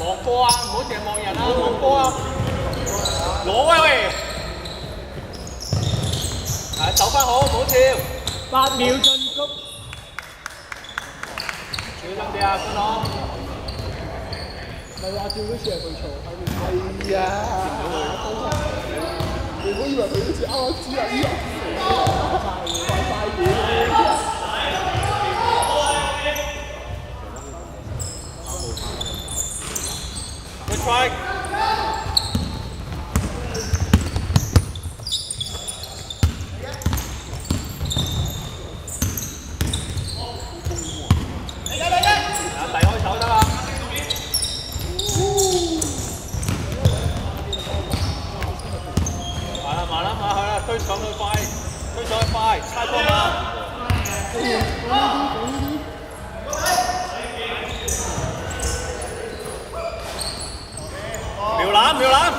望波啊，唔好淨係望人啊，望波啊，攞啊喂！係走翻好，唔好跳。8秒進攻。小心啲啊，君朗。咪話照嗰次係佢錯，係啊！你唔好以為佢好似啱啱知啊，依快啲！Good try。遞開手得啦。慢啦，去啦，推上去快，猜波嘛。秒攬。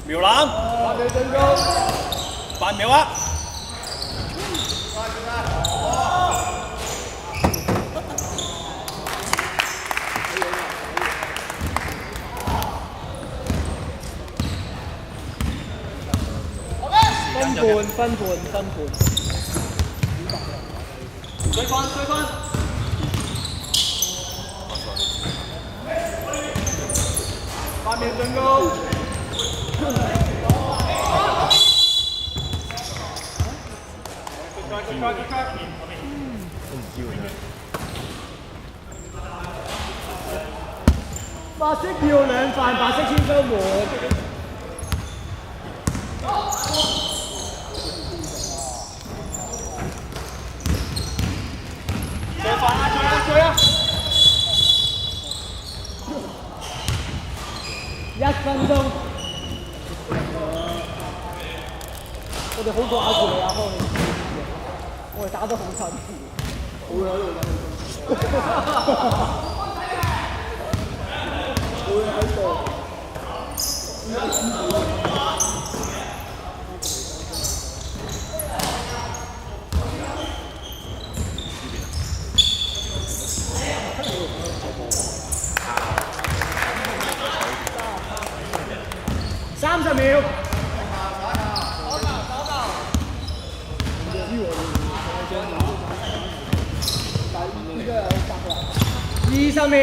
秒攬，8秒進攻，8秒啊！分半。追分，8秒進攻。Good try。白色漂亮飯，白色千秋門。追啊！1分鐘。我哋好過咬住你啊，康你。我哋打得好辛苦，好喺度30秒。20秒。